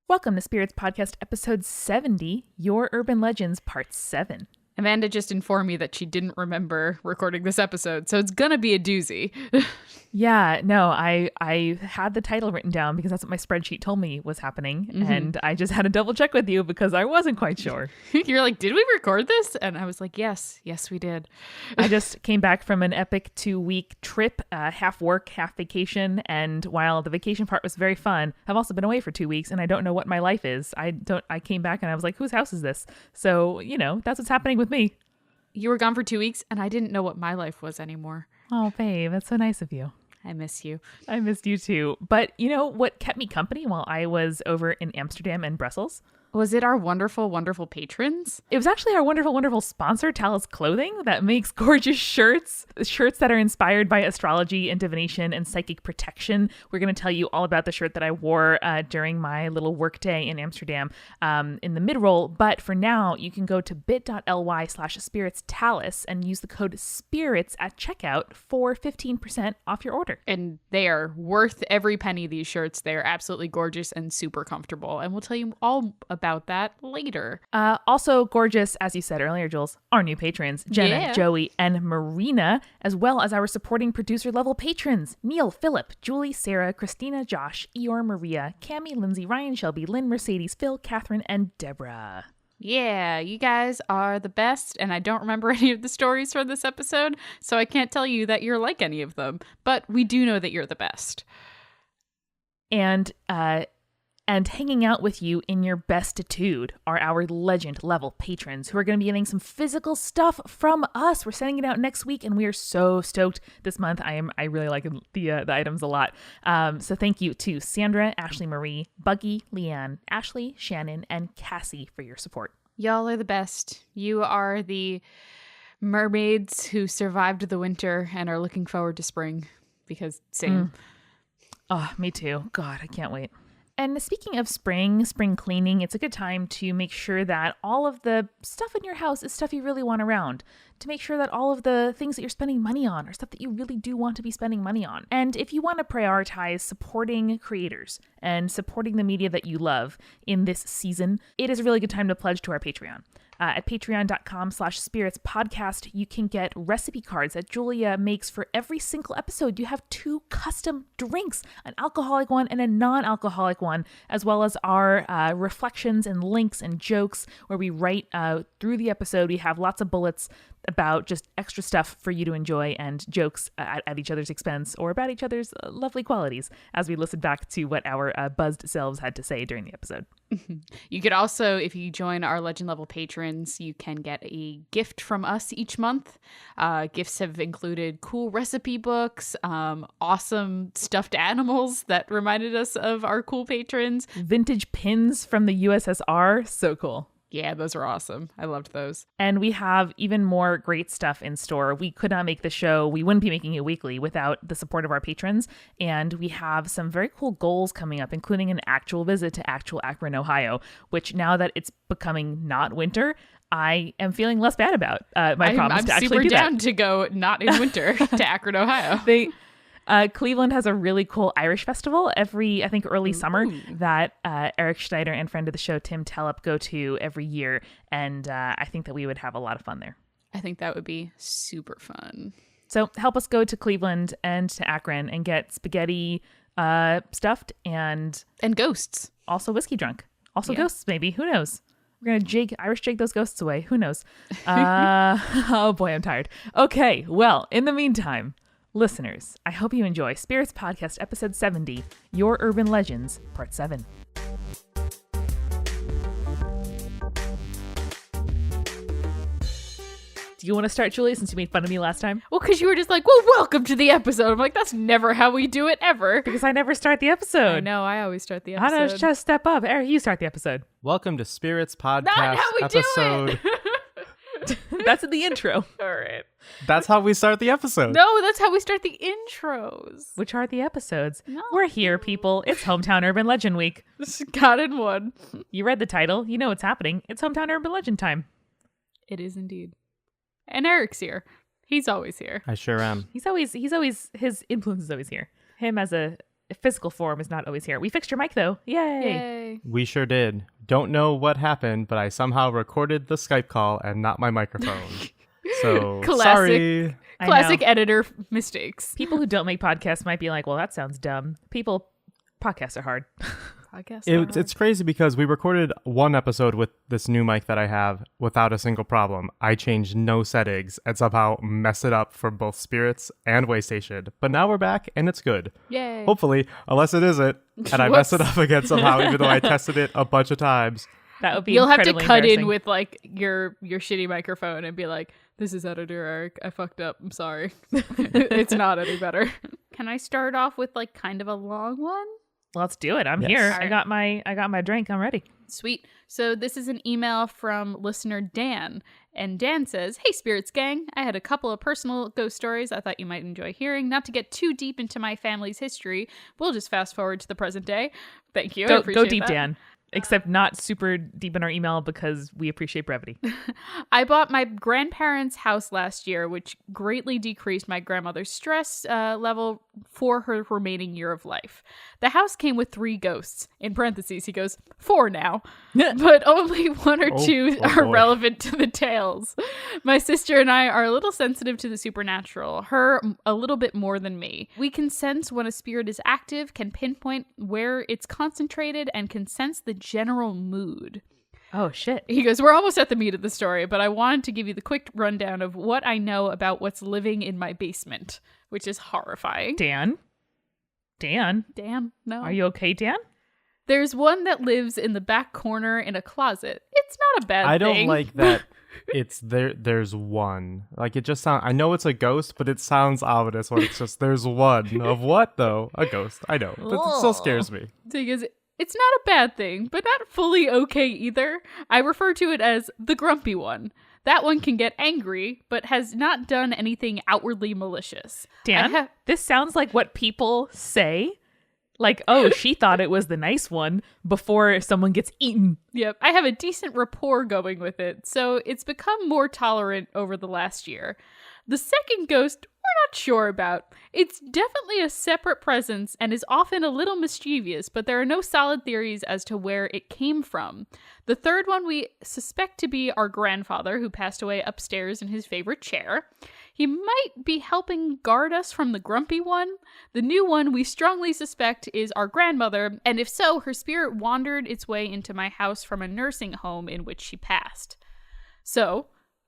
Welcome to Spirits Podcast, episode 70, Your Urban Legends, part 7. Amanda just informed me that she didn't remember recording this episode, so it's gonna be a doozy. Yeah, no, I had the title written down because that's what my spreadsheet told me was happening, and I just had to double check with you because I wasn't quite sure. You're like, did we record this? And I was like, yes, we did. I just came back from an epic 2-week trip, half work, half vacation, and while the vacation part was very fun, I've also been away for 2 weeks, and I don't know what my life is. I came back and I was like, whose house is this? So, that's what's happening with me. You were gone for 2 weeks, and I didn't know what my life was anymore. Oh, babe, that's so nice of you. I miss you. I missed you too. But you know what kept me company while I was over in Amsterdam and Brussels? Was it our wonderful, wonderful patrons? It was actually our wonderful, wonderful sponsor, Talus Clothing, that makes gorgeous shirts that are inspired by astrology and divination and psychic protection. We're going to tell you all about the shirt that I wore during my little work day in Amsterdam in the mid-roll. But for now, you can go to bit.ly/spiritstalus and use the code SPIRITS at checkout for 15% off your order. And they are worth every penny, these shirts. They are absolutely gorgeous and super comfortable. And we'll tell you all about that later. Also gorgeous, as you said earlier, Jules, our new patrons, Jenna, Joey, and Marina, as well as our supporting producer level patrons, Neil, Philip, Julie, Sarah, Christina, Josh, Eeyore, Maria, Cammie, Lindsay, Ryan, Shelby, Lynn, Mercedes, Phil, Catherine, and Deborah. Yeah, you guys are the best, and I don't remember any of the stories from this episode, so I can't tell you that you're like any of them, but we do know that you're the best. And hanging out with you in your bestitude are our legend level patrons who are going to be getting some physical stuff from us. We're sending it out next week, and we are so stoked this month. I really like the items a lot. So thank you to Sandra, Ashley Marie, Buggy, Leanne, Ashley, Shannon, and Cassie for your support. Y'all are the best. You are the mermaids who survived the winter and are looking forward to spring, because same. Oh, me too. God, I can't wait. And speaking of spring cleaning, it's a good time to make sure that all of the stuff in your house is stuff you really want around. To make sure that all of the things that you're spending money on are stuff that you really do want to be spending money on. And if you want to prioritize supporting creators and supporting the media that you love in this season, it is a really good time to pledge to our Patreon. At patreon.com/spiritspodcast, you can get recipe cards that Julia makes for every single episode. You have 2 custom drinks, an alcoholic one and a non-alcoholic one, as well as our reflections and links and jokes where we write through the episode. We have lots of bullets about just extra stuff for you to enjoy and jokes at each other's expense or about each other's lovely qualities as we listen back to what our buzzed selves had to say during the episode. You could also, if you join our legend level patrons, you can get a gift from us each month. Gifts have included cool recipe books, awesome stuffed animals that reminded us of our cool patrons. Vintage pins from the USSR. So cool. Yeah, those are awesome. I loved those. And we have even more great stuff in store. We could not make the show. We wouldn't be making it weekly without the support of our patrons. And we have some very cool goals coming up, including an actual visit to actual Akron, Ohio, which now that it's becoming not winter, I am feeling less bad about my promise to actually do that. I'm super down to go not in winter to Akron, Ohio. Cleveland has a really cool Irish festival every, I think, early summer that Eric Schneider and friend of the show, Tim Tellup, go to every year. And I think that we would have a lot of fun there. I think that would be super fun. So help us go to Cleveland and to Akron and get spaghetti stuffed and ghosts. Also whiskey drunk. Also ghosts, maybe. Who knows? We're going to Irish jig those ghosts away. Who knows? Oh boy, I'm tired. Okay, well, in the meantime, listeners, I hope you enjoy Spirits Podcast episode 70, Your Urban Legends, part 7. Do you want to start, Julie, since you made fun of me last time? Well, because you were just like, well, welcome to the episode. I'm like, that's never how we do it ever. Because I never start the episode. I know, I always start the episode. I don't just step up. Eric, you start the episode. Welcome to Spirits Podcast Not how we episode. Do it. That's in the intro. All right. That's how we start the episode. No, that's how we start the intros. Which are the episodes? No. We're here, people. It's Hometown Urban Legend Week. Got in one. You read the title. You know what's happening. It's Hometown Urban Legend time. It is indeed. And Eric's here. He's always here. I sure am. He's always, his influence is always here. Him as a physical form is not always here. We fixed your mic, though. Yay. Yay. We sure did. Don't know what happened, but I somehow recorded the Skype call and not my microphone. So, sorry. Classic editor mistakes. People who don't make podcasts might be like, well, that sounds dumb. Podcasts are hard. It's crazy because we recorded one episode with this new mic that I have without a single problem. I changed no settings and somehow messed it up for both Spirits and Waystation. But now we're back and it's good. Yay. Hopefully, unless it isn't, and I mess it up again somehow, even though I tested it a bunch of times. That would be You'll have to incredibly cut in embarrassing. with like your shitty microphone and be like, this is editor Eric. I fucked up. I'm sorry. It's not any better. Can I start off with like kind of a long one? Let's do it. I'm Yes. here. All I got my drink. I'm ready. Sweet. So this is an email from listener Dan. And Dan says, hey, Spirits Gang. I had a couple of personal ghost stories I thought you might enjoy hearing. Not to get too deep into my family's history, we'll just fast forward to the present day. Thank you. I Go appreciate deep, that. Dan. Except not super deep in our email because we appreciate brevity. I bought my grandparents' house last year, which greatly decreased my grandmother's stress level for her remaining year of life. The house came with 3 ghosts. In parentheses, he goes, 4 now. But only 1 or 2 are boy. relevant to the tales. My sister and I are a little sensitive to the supernatural. Her, a little bit more than me. We can sense when a spirit is active, can pinpoint where it's concentrated, and can sense the general mood. Oh, shit. He goes, we're almost at the meat of the story, but I wanted to give you the quick rundown of what I know about what's living in my basement, which is horrifying. Dan? Dan, no. Are you okay, Dan? There's one that lives in the back corner in a closet. It's not a bad thing. I don't like that it's there's one. Like, it just sounds, I know it's a ghost, but it sounds ominous when it's just there's one. Of what, though? A ghost. I know, but it still scares me. So he goes, it's not a bad thing, but not fully okay either. I refer to it as the grumpy one. That one can get angry, but has not done anything outwardly malicious. Dan, this sounds like what people say. Like, oh, she thought it was the nice one before someone gets eaten. Yep, I have a decent rapport going with it, so it's become more tolerant over the last year. The second ghost, we're not sure about. It's definitely a separate presence and is often a little mischievous, but there are no solid theories as to where it came from. The third one we suspect to be our grandfather, who passed away upstairs in his favorite chair. He might be helping guard us from the grumpy one. The new one we strongly suspect is our grandmother, and if so, her spirit wandered its way into my house from a nursing home in which she passed. So,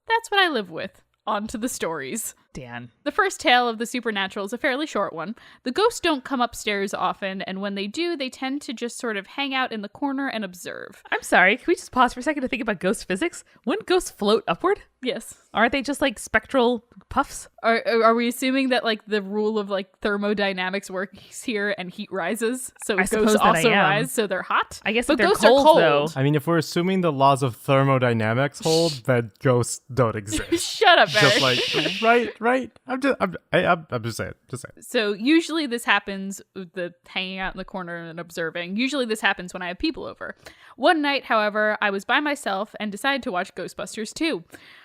that's what I live with. On to the stories. Dan. The first tale of the supernatural is a fairly short one. The ghosts don't come upstairs often, and when they do, they tend to just sort of hang out in the corner and observe. I'm sorry. Can we just pause for a second to think about ghost physics? Wouldn't ghosts float upward? Yes. Aren't they just like spectral puffs? Are we assuming that like the rule of like thermodynamics works here and heat rises? So I suppose ghosts that I also am. rise, so they're hot? I guess but if they're ghosts cold, are cold. though. I mean, if we're assuming the laws of thermodynamics hold, then ghosts don't exist. Shut up, Eric. Just like, right. I'm just saying. So usually this happens, the hanging out in the corner and observing. Usually this happens when I have people over. One night, however, I was by myself and decided to watch Ghostbusters 2.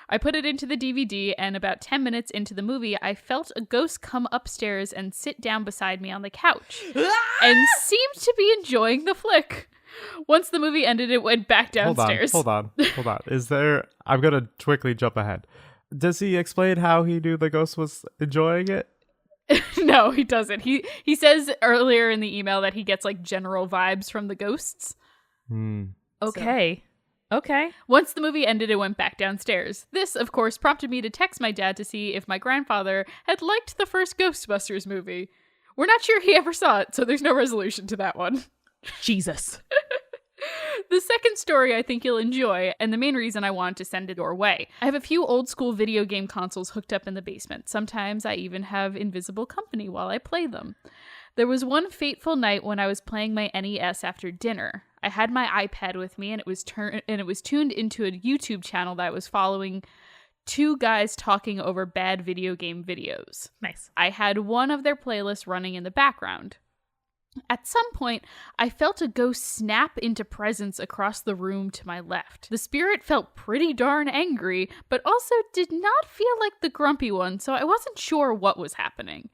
I put it into the DVD, and about 10 minutes into the movie, I felt a ghost come upstairs and sit down beside me on the couch, and seemed to be enjoying the flick. Once the movie ended, it went back downstairs. Hold on. Is there... I'm going to quickly jump ahead. Does he explain how he knew the ghost was enjoying it? No, he doesn't. He says earlier in the email that he gets like general vibes from the ghosts. Okay. Okay. Once the movie ended, it went back downstairs. This, of course, prompted me to text my dad to see if my grandfather had liked the first Ghostbusters movie. We're not sure he ever saw it, so there's no resolution to that one. Jesus. The second story I think you'll enjoy, and the main reason I wanted to send it your way. I have a few old school video game consoles hooked up in the basement. Sometimes I even have invisible company while I play them. There was one fateful night when I was playing my NES after dinner. I had my iPad with me, and it was tuned into a YouTube channel that I was following 2 guys talking over bad video game videos. Nice. I had one of their playlists running in the background. At some point, I felt a ghost snap into presence across the room to my left. The spirit felt pretty darn angry, but also did not feel like the grumpy one, so I wasn't sure what was happening.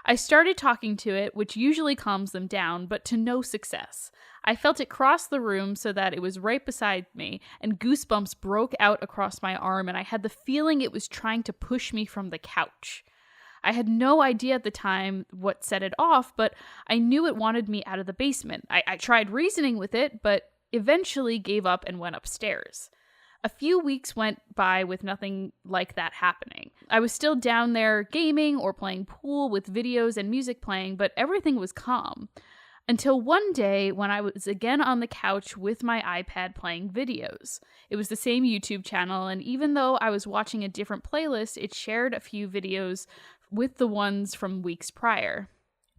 I started talking to it, which usually calms them down, but to no success. I felt it cross the room so that it was right beside me, and goosebumps broke out across my arm, and I had the feeling it was trying to push me from the couch. I had no idea at the time what set it off, but I knew it wanted me out of the basement. I tried reasoning with it, but eventually gave up and went upstairs. A few weeks went by with nothing like that happening. I was still down there gaming or playing pool with videos and music playing, but everything was calm. Until one day when I was again on the couch with my iPad playing videos. It was the same YouTube channel, and even though I was watching a different playlist, it shared a few videos with the ones from weeks prior.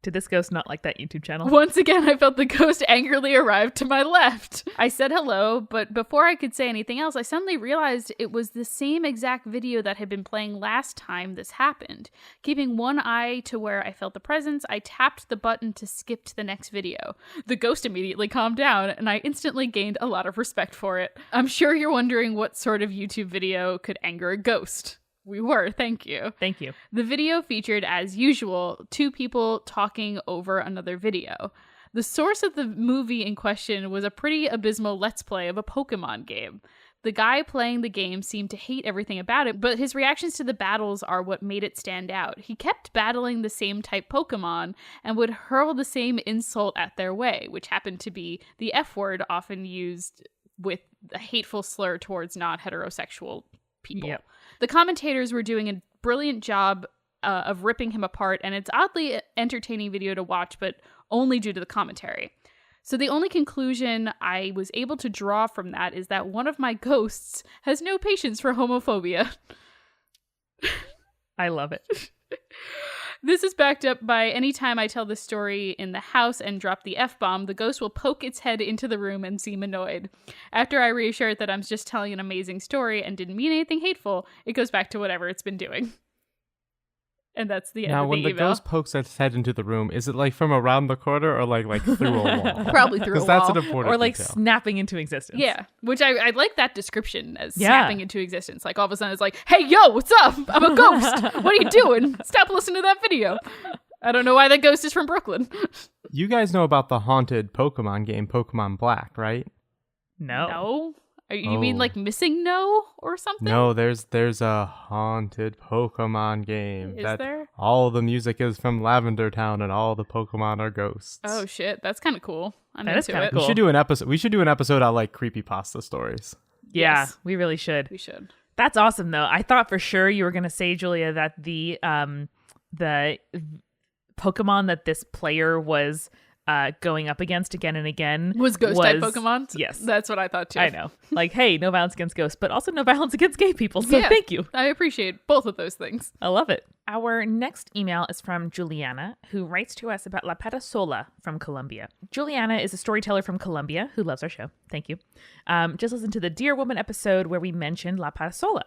Did this ghost not like that YouTube channel? Once again, I felt the ghost angrily arrive to my left. I said hello, but before I could say anything else, I suddenly realized it was the same exact video that had been playing last time this happened. Keeping one eye to where I felt the presence, I tapped the button to skip to the next video. The ghost immediately calmed down, and I instantly gained a lot of respect for it. I'm sure you're wondering what sort of YouTube video could anger a ghost. We were, thank you. Thank you. The video featured, as usual, two people talking over another video. The source of the movie in question was a pretty abysmal Let's Play of a Pokemon game. The guy playing the game seemed to hate everything about it, but his reactions to the battles are what made it stand out. He kept battling the same type Pokemon and would hurl the same insult at their way, which happened to be the F word, often used with a hateful slur towards non-heterosexual people. Yep. The commentators were doing a brilliant job of ripping him apart, and it's oddly entertaining video to watch, but only due to the commentary. So the only conclusion I was able to draw from that is that one of my ghosts has no patience for homophobia. I love it. This is backed up by any time I tell this story in the house and drop the F-bomb, the ghost will poke its head into the room and seem annoyed. After I reassure it that I'm just telling an amazing story and didn't mean anything hateful, it goes back to whatever it's been doing. And that's the end of the email. Now, when the ghost pokes its head into the room, is it like from around the corner or like through a wall? Probably through a wall. Because that's an important Or like detail. snapping into existence. Yeah, which I like that description as snapping into existence. Like all of a sudden it's like, hey, yo, what's up? I'm a ghost. What are you doing? Stop listening to that video. I don't know why that ghost is from Brooklyn. You guys know about the haunted Pokemon game, Pokemon Black, right? No. No? You mean like Missing No or something? No, there's a haunted Pokemon game. Is there? All the music is from Lavender Town and all the Pokemon are ghosts. Oh shit, that's kind of cool. I'm That is into kinda it. cool. We should do an episode. We should do an episode on like creepypasta stories. Yeah, Yes. we really should. We should. That's awesome, though. I thought for sure you were going to say, Julia, that the Pokemon that this player was going up against again and again Was ghost type Pokemon? Yes. That's what I thought too. I know. Like, hey, no violence against ghosts, but also no violence against gay people. So Yeah. thank you. I appreciate both of those things. I love it. Our next email is from Juliana, who writes to us about La Patasola from Colombia. Juliana is a storyteller from Colombia who loves our show. Thank you. Just listen to the Dear Woman episode where we mentioned La Patasola.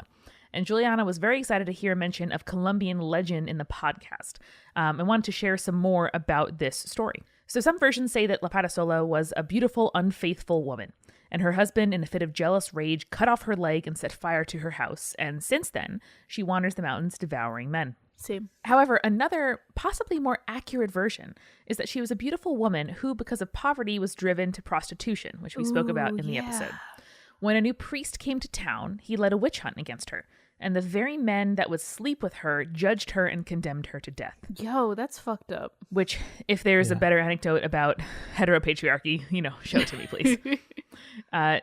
And Juliana was very excited to hear a mention of Colombian legend in the podcast and wanted to share some more about this story. So some versions say that La Patasola was a beautiful, unfaithful woman, and her husband, in a fit of jealous rage, cut off her leg and set fire to her house. And since then, she wanders the mountains devouring men. Same. However, another, possibly more accurate version is that she was a beautiful woman who, because of poverty, was driven to prostitution, which we spoke about in the episode. When a new priest came to town, he led a witch hunt against her, and the very men that would sleep with her judged her and condemned her to death. Yo, that's fucked up. Which, if there's a better anecdote about heteropatriarchy, show it to me, please.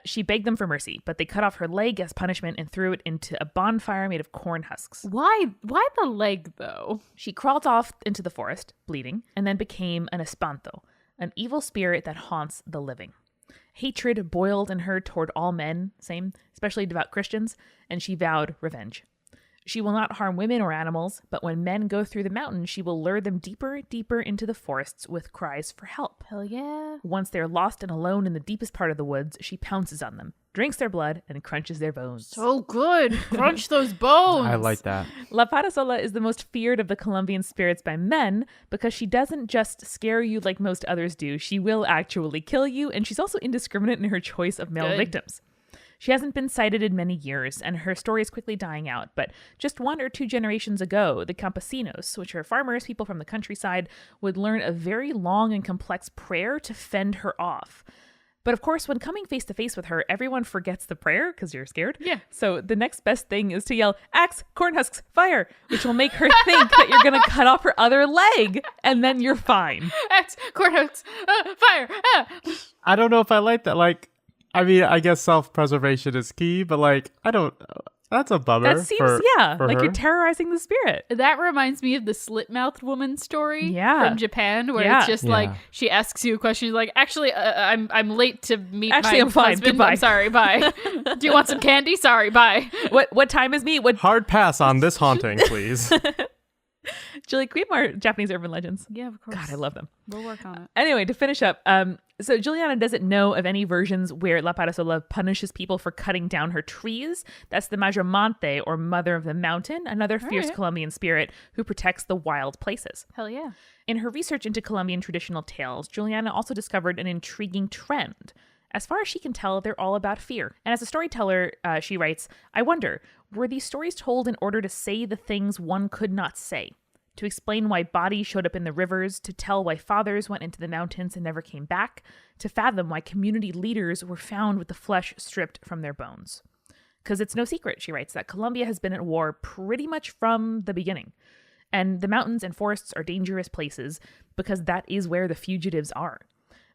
She begged them for mercy, but they cut off her leg as punishment and threw it into a bonfire made of corn husks. Why the leg, though? She crawled off into the forest, bleeding, and then became an espanto, an evil spirit that haunts the living. Hatred boiled in her toward all men, same, especially devout Christians, and she vowed revenge. She will not harm women or animals, but when men go through the mountain, she will lure them deeper, deeper into the forests with cries for help. Hell yeah. Once they're lost and alone in the deepest part of the woods, she pounces on them, drinks their blood, and crunches their bones. So good. Crunch those bones. I like that. La Patasola is the most feared of the Colombian spirits by men because she doesn't just scare you like most others do. She will actually kill you, and she's also indiscriminate in her choice of male Good. victims. She hasn't been sighted in many years, and her story is quickly dying out. But just 1 or 2 generations ago, the campesinos, which are farmers, people from the countryside, would learn a very long and complex prayer to fend her off. But of course, when coming face to face with her, everyone forgets the prayer because you're scared. Yeah. So the next best thing is to yell, "Axe, corn husks, fire," which will make her think that you're going to cut off her other leg, and then you're fine. Axe, corn husks, fire. I don't know if I like that. Like, I mean, I guess self-preservation is key, but like, I don't. That's a bummer. That seems, for like her. you're terrorizing the spirit. That reminds me of the slit-mouthed woman story from Japan, where it's just like she asks you a question, she's like, "Actually, I'm late to meet my I'm fine. husband. Goodbye. I'm sorry. Bye. Do you want some candy? Sorry. Bye." What time is me? What? Hard pass on this haunting, please. Julie, can we have more Japanese urban legends? Yeah, of course. God, I love them. We'll work on it. Anyway, to finish up, so Juliana doesn't know of any versions where La Parasola punishes people for cutting down her trees. That's the Majamante, or Mother of the Mountain, another fierce Colombian spirit who protects the wild places. Hell yeah. In her research into Colombian traditional tales, Juliana also discovered an intriguing trend. As far as she can tell, they're all about fear. And as a storyteller, she writes, "I wonder, were these stories told in order to say the things one could not say? To explain why bodies showed up in the rivers, to tell why fathers went into the mountains and never came back, to fathom why community leaders were found with the flesh stripped from their bones? Because it's no secret," she writes, "that Colombia has been at war pretty much from the beginning. And the mountains and forests are dangerous places because that is where the fugitives are.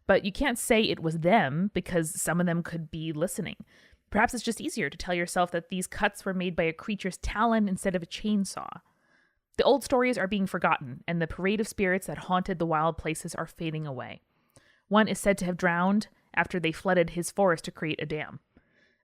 But you can't say it was them because some of them could be listening. Perhaps it's just easier to tell yourself that these cuts were made by a creature's talon instead of a chainsaw. The old stories are being forgotten, and the parade of spirits that haunted the wild places are fading away. One is said to have drowned after they flooded his forest to create a dam.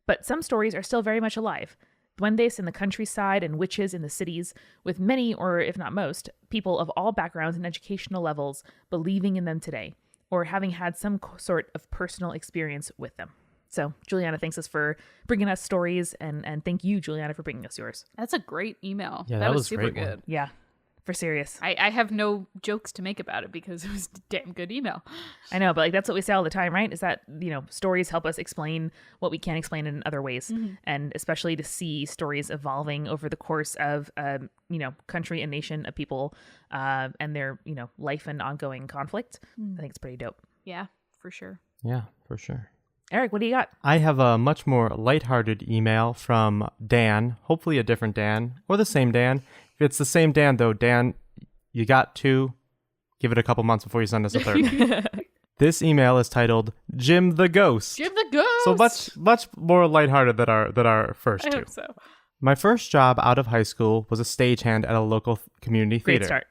But some stories are still very much alive. Duendes in the countryside and witches in the cities, with many, or if not most, people of all backgrounds and educational levels believing in them today, or having had some sort of personal experience with them." So Juliana thanks us for bringing us stories, and thank you, Juliana, for bringing us yours. That's a great email. Yeah, that was a super great good. one. Yeah, for serious. I have no jokes to make about it because it was a damn good email. I know, but like that's what we say all the time, right? Is that, stories help us explain what we can't explain in other ways. And especially to see stories evolving over the course of, country and nation of people and their, life and ongoing conflict. I think it's pretty dope. Yeah, for sure. Yeah, for sure. Eric, what do you got? I have a much more lighthearted email from Dan, hopefully a different Dan, or the same Dan. If it's the same Dan, though, Dan, you got to give it a couple months before you send us a third one. This email is titled Jim the Ghost. Jim the Ghost! So much more lighthearted than our first I two. hope so. My first job out of high school was a stagehand at a local community theater. Great start.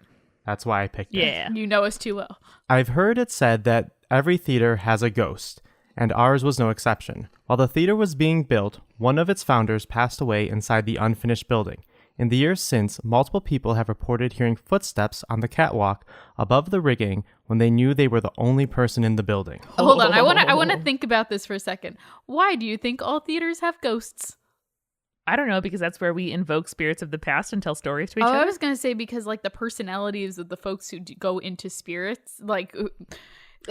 That's why I picked it. Yeah. You know us too well. I've heard it said that every theater has a ghost, and ours was no exception. While the theater was being built, one of its founders passed away inside the unfinished building. In the years since, multiple people have reported hearing footsteps on the catwalk above the rigging when they knew they were the only person in the building. Hold on, I want to think about this for a second. Why do you think all theaters have ghosts? I don't know, because that's where we invoke spirits of the past and tell stories to each Oh, other. I was going to say because like the personalities of the folks who go into spirits, like...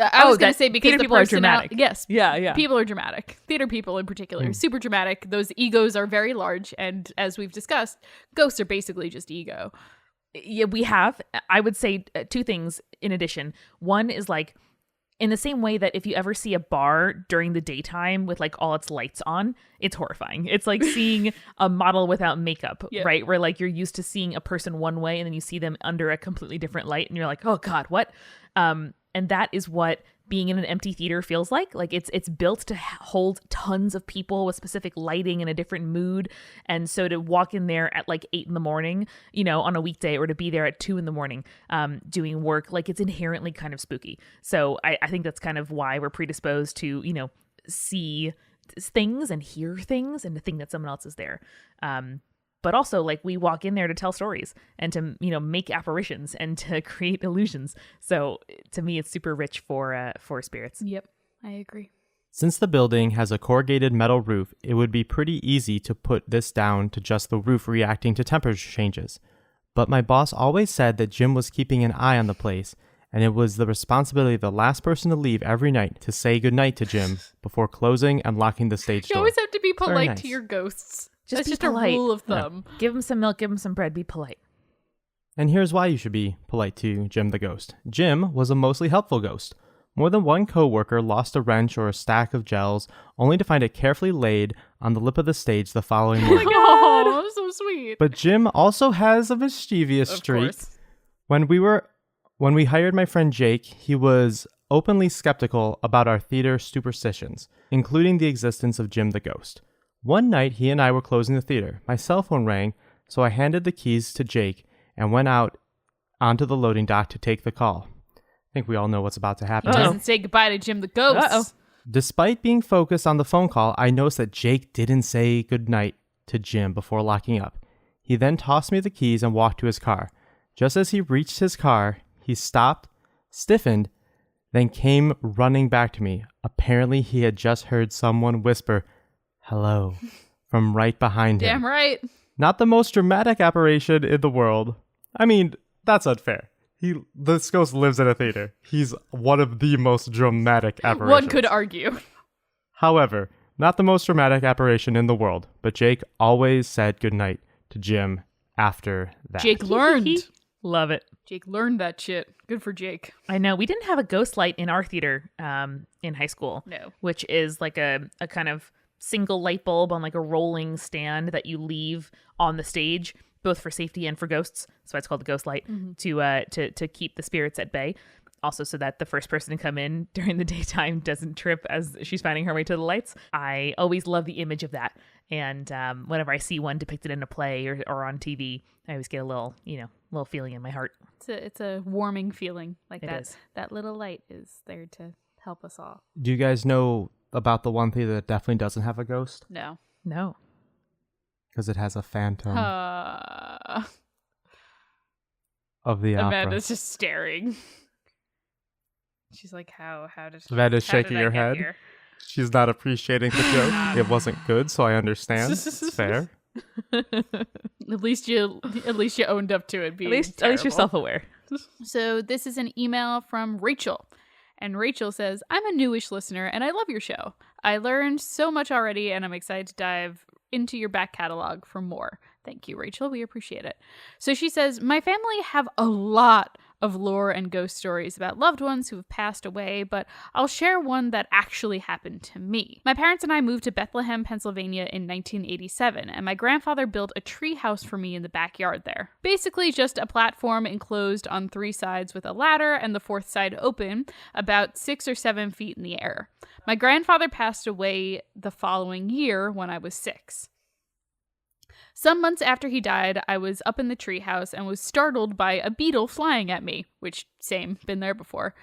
I was going to say because theater the people are dramatic. Yes. Yeah. People are dramatic. Theater people in particular are super dramatic. Those egos are very large. And as we've discussed, ghosts are basically just ego. Yeah, we have. I would say two things in addition. One is like, in the same way that if you ever see a bar during the daytime with like all its lights on, it's horrifying. It's like seeing a model without makeup, right? Where like you're used to seeing a person one way and then you see them under a completely different light and you're like, oh God, what? And that is what being in an empty theater feels like. Like it's built to hold tons of people with specific lighting and a different mood. And so to walk in there at like 8 a.m, on a weekday, or to be there at 2 a.m, doing work, like it's inherently kind of spooky. So I think that's kind of why we're predisposed to, see things and hear things and to think that someone else is there. But also, like, we walk in there to tell stories and to, make apparitions and to create illusions. So to me, it's super rich for spirits. Yep, I agree. Since the building has a corrugated metal roof, it would be pretty easy to put this down to just the roof reacting to temperature changes. But my boss always said that Jim was keeping an eye on the place, and it was the responsibility of the last person to leave every night to say goodnight to Jim before closing and locking the stage You door. always have to be polite nice. to your ghosts. Just That's be just polite. a rule of thumb. Give him some milk, give him some bread, be polite. And here's why you should be polite to Jim the ghost. Jim was a mostly helpful ghost. More than one coworker lost a wrench or a stack of gels, only to find it carefully laid on the lip of the stage the following morning. Oh, so sweet. But Jim also has a mischievous Of streak. course. When we hired my friend Jake, he was openly skeptical about our theater superstitions, including the existence of Jim the ghost. One night, he and I were closing the theater. My cell phone rang, so I handed the keys to Jake and went out onto the loading dock to take the call. I think we all know what's about to happen. He now. doesn't say goodbye to Jim the ghost. Uh-oh. Despite being focused on the phone call, I noticed that Jake didn't say goodnight to Jim before locking up. He then tossed me the keys and walked to his car. Just as he reached his car, he stopped, stiffened, then came running back to me. Apparently, he had just heard someone whisper, "Hello," from right behind him. Damn right. Not the most dramatic apparition in the world. I mean, that's unfair. This ghost lives in a theater. He's one of the most dramatic apparitions. One could argue. However, not the most dramatic apparition in the world, but Jake always said goodnight to Jim after that. Jake learned. Love it. Jake learned that shit. Good for Jake. I know. We didn't have a ghost light in our theater in high school. No. Which is like a kind of single light bulb on like a rolling stand that you leave on the stage, both for safety and for ghosts. That's why it's called the ghost light, to keep the spirits at bay. Also, so that the first person to come in during the daytime doesn't trip as she's finding her way to the lights. I always love the image of that. And whenever I see one depicted in a play or on TV, I always get a little feeling in my heart. It's a warming feeling like It that. is. That little light is there to help us all. Do you guys know about the one theater that definitely doesn't have a ghost? No. No. Because it has a phantom Uh, of the opera. Amanda's just staring. She's like, how did Amanda's how did shaking I her get head. here? She's not appreciating the joke. It wasn't good, so I understand. It's fair. At least you owned up to it being At least you're terrible. self-aware. So this is an email from Rachel. And Rachel says, I'm a newish listener and I love your show. I learned so much already and I'm excited to dive into your back catalog for more. Thank you, Rachel. We appreciate it. So she says, my family have a lot of lore and ghost stories about loved ones who have passed away, but I'll share one that actually happened to me. My parents and I moved to Bethlehem, Pennsylvania in 1987, and my grandfather built a tree house for me in the backyard there. Basically just a platform enclosed on 3 sides with a ladder and the 4th side open, about 6 or 7 feet in the air. My grandfather passed away the following year when I was 6. Some months after he died, I was up in the treehouse and was startled by a beetle flying at me, which, same, been there before.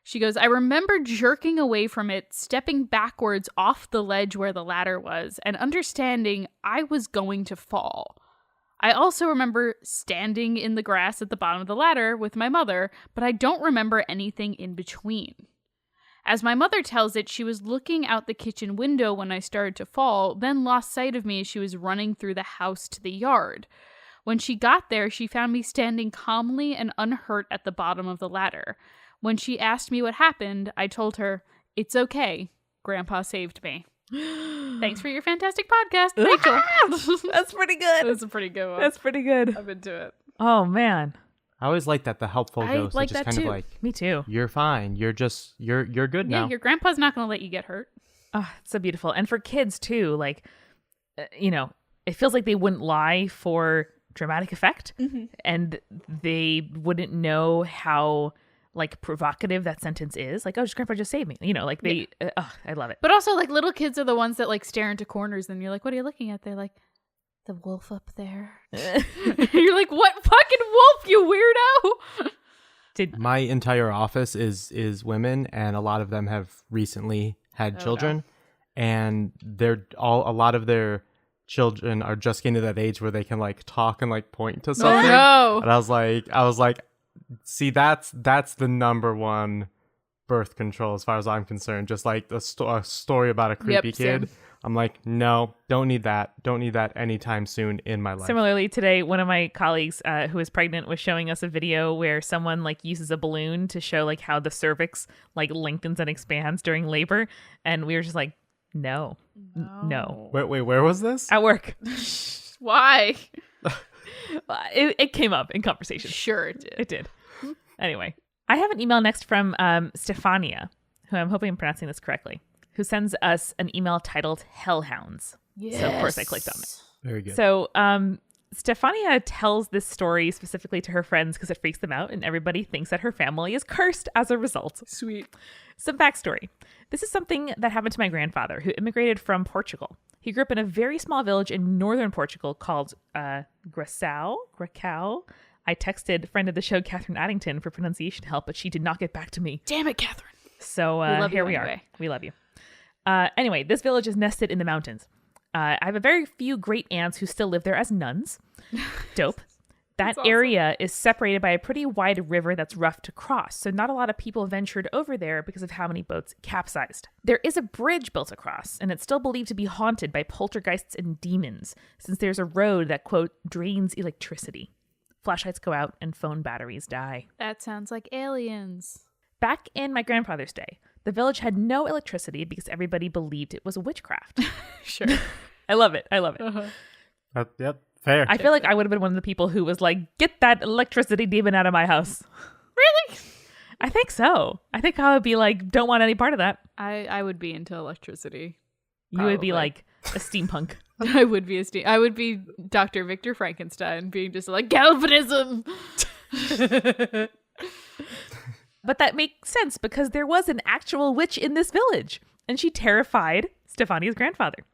She goes, I remember jerking away from it, stepping backwards off the ledge where the ladder was, and understanding I was going to fall. I also remember standing in the grass at the bottom of the ladder with my mother, but I don't remember anything in between. As my mother tells it, she was looking out the kitchen window when I started to fall, then lost sight of me as she was running through the house to the yard. When she got there, she found me standing calmly and unhurt at the bottom of the ladder. When she asked me what happened, I told her, it's okay. Grandpa saved me. Thanks for your fantastic podcast, Rachel. That's pretty good. That's a pretty good one. That's pretty good. I'm into it. Oh, man. I always like that, the helpful I ghost. like Just that kind too. of like, Me too. you're fine. You're good Yeah, now. your grandpa's not going to let you get hurt. Oh, it's so beautiful. And for kids too, like, it feels like they wouldn't lie for dramatic effect, and they wouldn't know how like provocative that sentence is. Like, oh, grandpa just saved me. I love it. But also, like, little kids are the ones that, like, stare into corners and you're like, what are you looking at? They're like, the wolf up there. You're like, what fucking wolf, you weirdo? My entire office is women, and a lot of them have recently had children, and a lot of their children are just getting to that age where they can like talk and like point to something. No. And I was like, see, that's the number one birth control as far as I'm concerned. Just like a story about a creepy Yep, same. kid. I'm like, no, don't need that. Don't need that anytime soon in my life. Similarly, today, one of my colleagues who is pregnant was showing us a video where someone like uses a balloon to show like how the cervix like lengthens and expands during labor. And we were just like, no. Wait, where was this? At work. Why? It came up in conversation. Sure it did. It did. Anyway, I have an email next from Stefania, who I'm hoping I'm pronouncing this correctly, who sends us an email titled Hellhounds. Yes. So, of course, I clicked on it. Very good. So, Stefania tells this story specifically to her friends because it freaks them out, and everybody thinks that her family is cursed as a result. Sweet. Some backstory. This is something that happened to my grandfather, who immigrated from Portugal. He grew up in a very small village in northern Portugal called Gracau. I texted friend of the show, Catherine Addington, for pronunciation help, but she did not get back to me. Damn it, Catherine. So here we are. We love you. Anyway, this village is nested in the mountains. I have a very few great aunts who still live there as nuns. Dope. That awesome. area is separated by a pretty wide river that's rough to cross, so not a lot of people ventured over there because of how many boats capsized. There is a bridge built across, and it's still believed to be haunted by poltergeists and demons, since there's a road that, quote, drains electricity. Flashlights go out and phone batteries die. That sounds like aliens. Back in my grandfather's day, the village had no electricity because everybody believed it was witchcraft. Sure. I love it. I love it. Uh-huh. Yep, fair. I feel like I would have been one of the people who was like, get that electricity demon out of my house. Really? I think so. I think I would be like, don't want any part of that. I would be into electricity. You would be Probably. like a steampunk. I would be Dr. Victor Frankenstein, being just like, Galvanism! But that makes sense because there was an actual witch in this village, and she terrified Stefania's grandfather.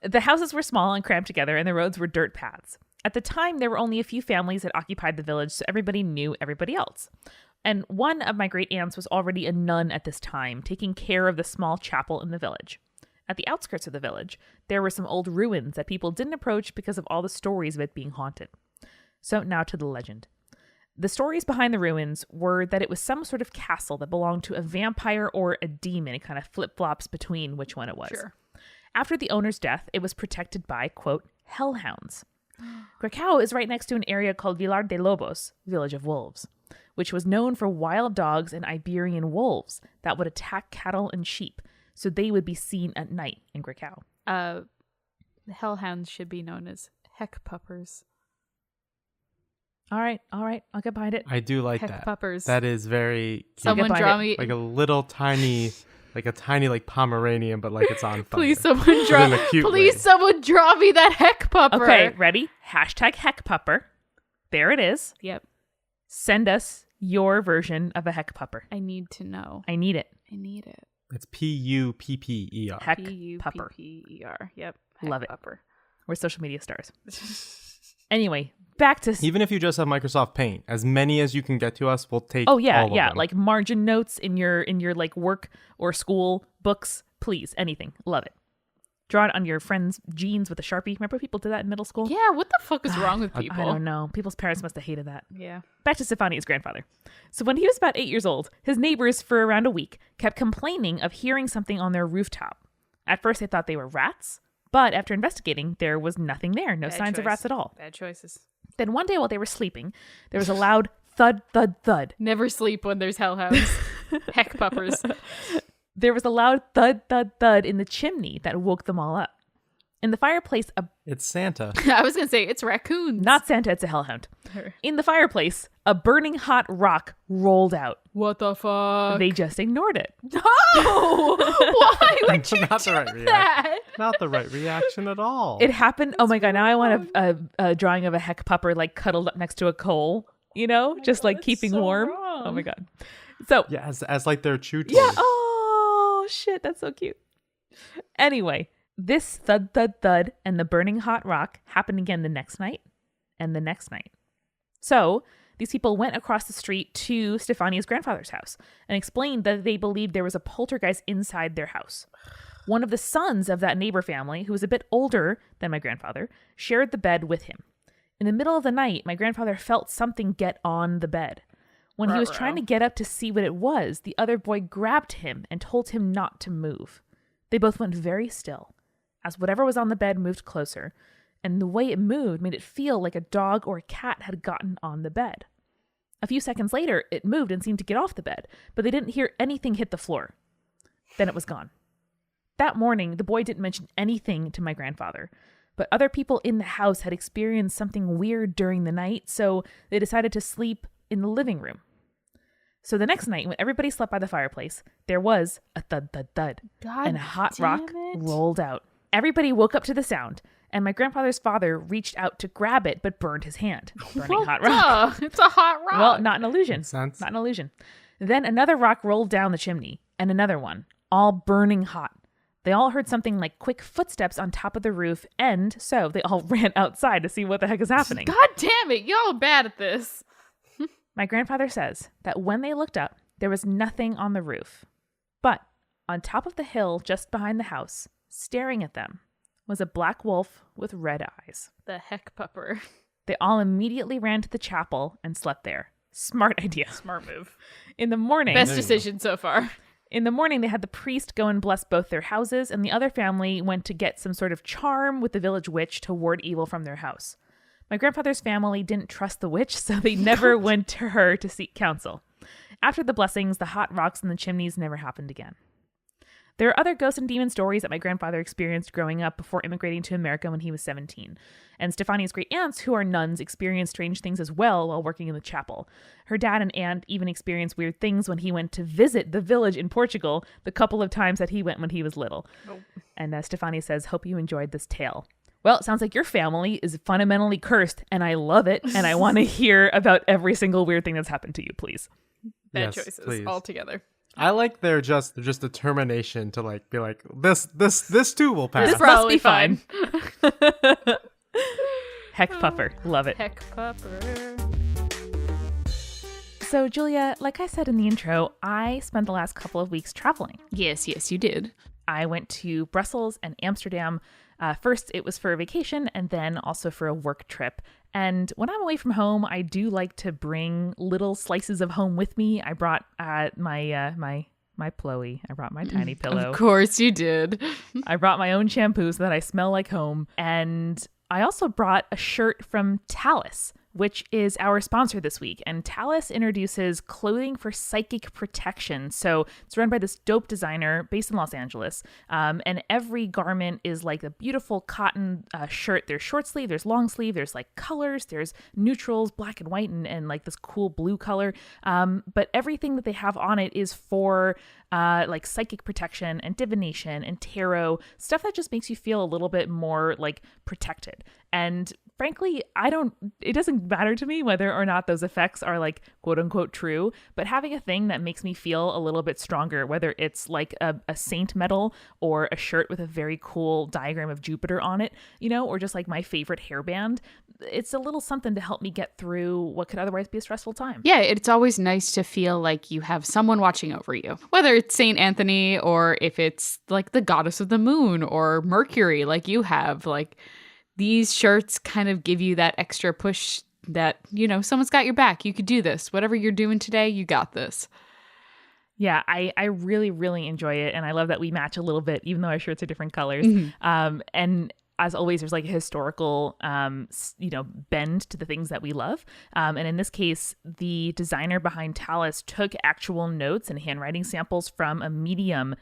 The houses were small and cramped together, and the roads were dirt paths. At the time, there were only a few families that occupied the village, so everybody knew everybody else. And one of my great aunts was already a nun at this time, taking care of the small chapel in the village. At the outskirts of the village, there were some old ruins that people didn't approach because of all the stories of it being haunted. So now to the legend. The stories behind the ruins were that it was some sort of castle that belonged to a vampire or a demon. It kind of flip-flops between which one it was. Sure. After the owner's death, it was protected by, quote, hellhounds. Gracau is right next to an area called Vilar de Lobos, Village of Wolves, which was known for wild dogs and Iberian wolves that would attack cattle and sheep, so they would be seen at night in Gracau. The hellhounds should be known as heck puppers. All right, I'll get behind it. I do like Heck that. puppers. That is very cute. Someone Get draw behind me. Like a little tiny, like Pomeranian, but like it's on fire. Please, someone But draw. in a cute Please, way. someone draw me that heck pupper. Okay, ready? Hashtag heck pupper. There it is. Yep. Send us your version of a heck pupper. I need to know. I need it. I need it. It's PUPPER. Heck pupper. P-U-P-P-E-R. Yep. Heck Love it. Pupper. We're social media stars. Anyway, back to... Even if you just have Microsoft Paint, as many as you can get to us, we'll take. Oh yeah, all of yeah. them. Like margin notes in your like work or school books, please. Anything. Love it. Draw it on your friend's jeans with a Sharpie. Remember people did that in middle school? Yeah, what the fuck is wrong with people? I don't know. People's parents must have hated that. Yeah. Back to Stefania's grandfather. So when he was about 8 years old, his neighbors for around a week kept complaining of hearing something on their rooftop. At first they thought they were rats, but after investigating, there was nothing there. No Bad signs of choice. rats at all. Bad choices. Then one day while they were sleeping, there was a loud thud, thud, thud. Never sleep when there's hellhounds. Heck puppers. There was a loud thud, thud, thud in the chimney that woke them all up. In the fireplace, It's Santa. I was going to say, it's raccoons. not Santa, it's a hellhound. In the fireplace, a burning hot rock rolled out. What the fuck? They just ignored it. No! Why would you Not the right do reaction. that? Not the right reaction at all. It happened. Oh my God. Now I want a drawing of a heck pupper like cuddled up next to a coal, you know, just like keeping so warm. wrong. Oh my God. So, Yeah, as like their chew toy. yeah. Oh, shit. That's so cute. Anyway, this thud, thud, thud and the burning hot rock happened again the next night and the next night. So these people went across the street to Stefania's grandfather's house and explained that they believed there was a poltergeist inside their house. One of the sons of that neighbor family, who was a bit older than my grandfather, shared the bed with him. In the middle of the night, my grandfather felt something get on the bed. When he was trying to get up to see what it was, the other boy grabbed him and told him not to move. They both went very still. as whatever was on the bed moved closer, and the way it moved made it feel like a dog or a cat had gotten on the bed. A few seconds later, it moved and seemed to get off the bed, but they didn't hear anything hit the floor. Then it was gone. That morning, the boy didn't mention anything to my grandfather, but other people in the house had experienced something weird during the night, so they decided to sleep in the living room. So the next night, when everybody slept by the fireplace, there was a thud, thud, thud, and a hot rock rolled out. Everybody woke up to the sound, and my grandfather's father reached out to grab it, but burned his hand. Burning hot rock. It's a hot rock. Well, not an illusion. Makes sense. Not an illusion. Then another rock rolled down the chimney, and another one, all burning hot. They all heard something like quick footsteps on top of the roof, and so they all ran outside to see what the heck is happening. God damn it, y'all are bad at this. My grandfather says that when they looked up, there was nothing on the roof. But on top of the hill just behind the house, staring at them, was a black wolf with red eyes. The heck, Pupper. They all immediately ran to the chapel and slept there. Smart idea. Smart move. In the morning... Best decision so far. In the morning, they had the priest go and bless both their houses, and the other family went to get some sort of charm with the village witch to ward evil from their house. My grandfather's family didn't trust the witch, so they never went to her to seek counsel. After the blessings, the hot rocks in the chimneys never happened again. There are other ghost and demon stories that my grandfather experienced growing up before immigrating to America when he was 17. And Stefani's great aunts, who are nuns, experienced strange things as well while working in the chapel. Her dad and aunt even experienced weird things when he went to visit the village in Portugal the couple of times that he went when he was little. Oh. And Stefani says, "Hope you enjoyed this tale." Well, it sounds like your family is fundamentally cursed, and I love it, and I want to hear about every single weird thing that's happened to you, please. Bad choices please. altogether. I like their just determination to like be like this too will pass. This must be fine. Heck pupper. Love it. Heck pupper. So, Julia, like I said in the intro, I spent the last couple of weeks traveling. Yes, you did. I went to Brussels and Amsterdam. First, it was for a vacation, and then also for a work trip. And when I'm away from home, I do like to bring little slices of home with me. I brought my Ploey. I brought my tiny pillow. Of course you did. I brought my own shampoo so that I smell like home. And I also brought a shirt from Talus, which is our sponsor this week. And Talus introduces clothing for psychic protection. So it's run by this dope designer based in Los Angeles. And every garment is like a beautiful cotton shirt. There's short sleeve, there's long sleeve, there's like colors, there's neutrals, black and white, and like this cool blue color. But everything that they have on it is for like psychic protection and divination and tarot, stuff that just makes you feel a little bit more like protected. And frankly, it doesn't matter to me whether or not those effects are like quote unquote true, but having a thing that makes me feel a little bit stronger, whether it's like a saint medal or a shirt with a very cool diagram of Jupiter on it, or just like my favorite hairband, it's a little something to help me get through what could otherwise be a stressful time. Yeah, it's always nice to feel like you have someone watching over you, whether it's Saint Anthony or if it's like the goddess of the moon or Mercury like you have. Like, these shirts kind of give you that extra push that, someone's got your back. You could do this. Whatever you're doing today, you got this. Yeah, I really, really enjoy it. And I love that we match a little bit, even though our shirts are different colors. Mm-hmm. And as always, there's like a historical, bend to the things that we love. And in this case, the designer behind Talus took actual notes and handwriting samples from a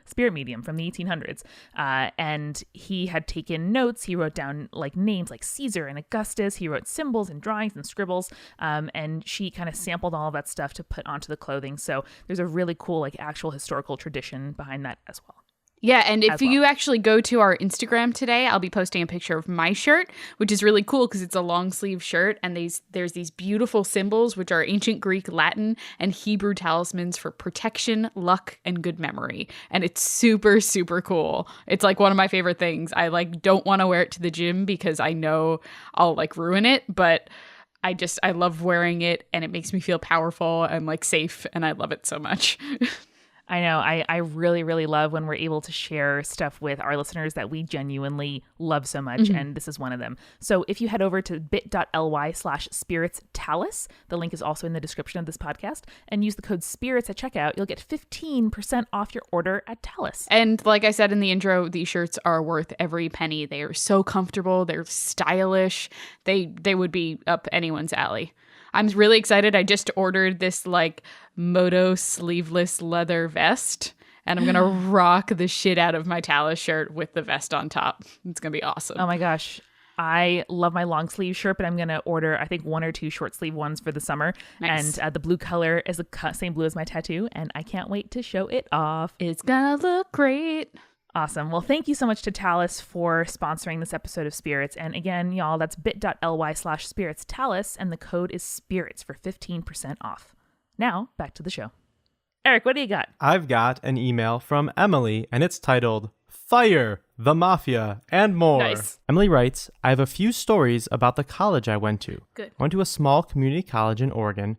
spirit medium from the 1800s. And he had taken notes. He wrote down like names like Caesar and Augustus. He wrote symbols and drawings and scribbles. And she kind of sampled all of that stuff to put onto the clothing. So there's a really cool, like actual historical tradition behind that as well. Yeah, and if you actually go to our Instagram today, I'll be posting a picture of my shirt, which is really cool because it's a long sleeve shirt, and there's these beautiful symbols, which are ancient Greek, Latin, and Hebrew talismans for protection, luck, and good memory. And it's super, super cool. It's like one of my favorite things. I like don't want to wear it to the gym because I know I'll like ruin it, but I love wearing it, and it makes me feel powerful and like safe, and I love it so much. I know. I really, really love when we're able to share stuff with our listeners that we genuinely love so much. And this is one of them. So if you head over to bit.ly/spiritstalis, the link is also in the description of this podcast, and use the code spirits at checkout, you'll get 15% off your order at Talis. And like I said in the intro, these shirts are worth every penny. They are so comfortable. They're stylish. They would be up anyone's alley. I'm really excited. I just ordered this like moto sleeveless leather vest, and I'm going to rock the shit out of my Talis shirt with the vest on top. It's going to be awesome. Oh my gosh. I love my long sleeve shirt, but I'm going to order, I think, 1 or 2 short sleeve ones for the summer. Nice. And the blue color is the same blue as my tattoo, and I can't wait to show it off. It's going to look great. Awesome. Well, thank you so much to Talis for sponsoring this episode of Spirits. And again, y'all, that's bit.ly/spiritstalis, and the code is spirits for 15% off. Now, back to the show. Eric, what do you got? I've got an email from Emily, and it's titled Fire, the Mafia, and More. Nice. Emily writes, I have a few stories about the college I went to. Good. I went to a small community college in Oregon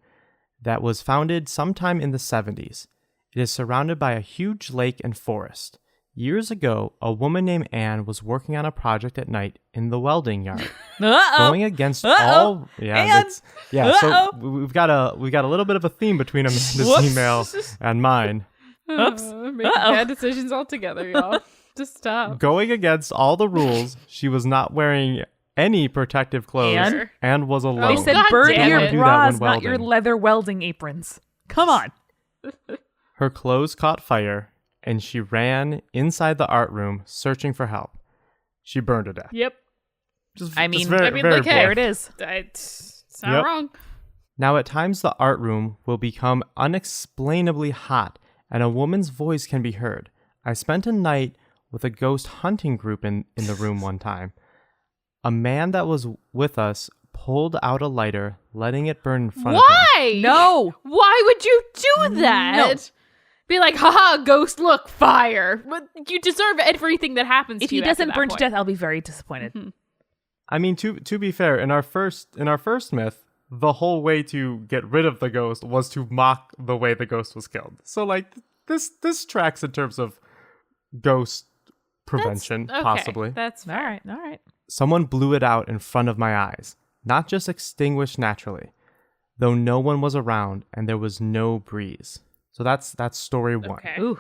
that was founded sometime in the 70s. It is surrounded by a huge lake and forest. Years ago, a woman named Anne was working on a project at night in the welding yard. Going against all so we've got a little bit of a theme between Amanda's email and mine. Oops. Making bad decisions altogether, y'all. Just stop. Going against all the rules, she was not wearing any protective clothes and was alone. They said God burn damn your it. bras, not your leather welding aprons. Come on. Her clothes caught fire, and she ran inside the art room searching for help. She burned to death. Yep. Very like, hey, There it is. It's not wrong. Now, at times, the art room will become unexplainably hot, and a woman's voice can be heard. I spent a night with a ghost hunting group in the room one time. A man that was with us pulled out a lighter, letting it burn in front of him. Why? No. Why would you do that? No. Be like, haha, ghost, look, fire. But you deserve everything that happens If to you. he doesn't after burn that to point. death, I'll be very disappointed. I mean, to be fair, in our first myth, the whole way to get rid of the ghost was to mock the way the ghost was killed. So, like, this tracks in terms of ghost prevention, Okay, possibly. That's fair. All right. Someone blew it out in front of my eyes, not just extinguished naturally, though no one was around and there was no breeze. So that's story 1. Okay. Ooh,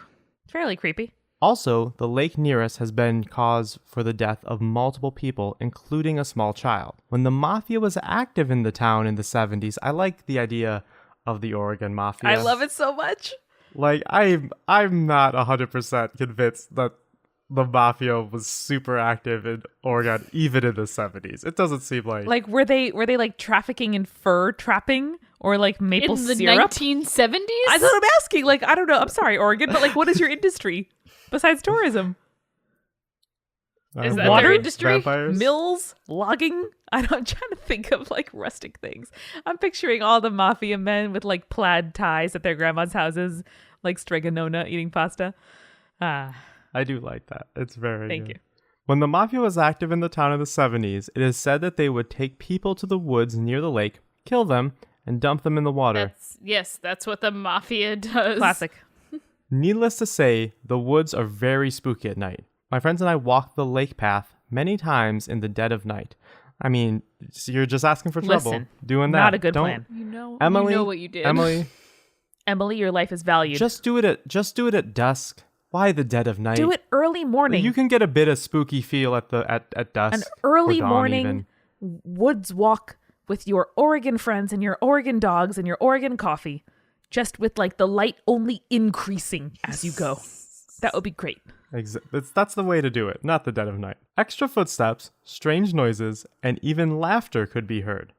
fairly creepy. Also, the lake near us has been cause for the death of multiple people, including a small child. When the mafia was active in the town in the 70s, I like the idea of the Oregon mafia. I love it so much. Like, I'm not 100% convinced that the mafia was super active in Oregon, even in the 70s. It doesn't seem like... Like, were they like trafficking in fur trapping or like maple In the syrup? 1970s? That's what I'm asking. Like, I don't know. I'm sorry, Oregon, but like, what is your industry besides tourism? Is that Water? their industry? Vampires? Mills, logging. I'm trying to think of like rustic things. I'm picturing all the mafia men with like plaid ties at their grandma's houses, like stregonona eating pasta. I do like that. It's very Thank good. you. When the mafia was active in the town in the 70s, it is said that they would take people to the woods near the lake, kill them, and dump them in the water. That's what the mafia does. Classic. Needless to say, the woods are very spooky at night. My friends and I walked the lake path many times in the dead of night. I mean, you're just asking for trouble. Listen, doing that. not a good Don't- plan. You know what you did. Emily, Emily, your life is valued. just do it at dusk. Why the dead of night? do it early morning. You can get a bit of spooky feel at dusk. An early or dawn morning even. woods walk with your Oregon friends and your Oregon dogs and your Oregon coffee, just with like the light only increasing as you go. That would be great. That's the way to do it, not the dead of night. Extra footsteps, strange noises, and even laughter could be heard.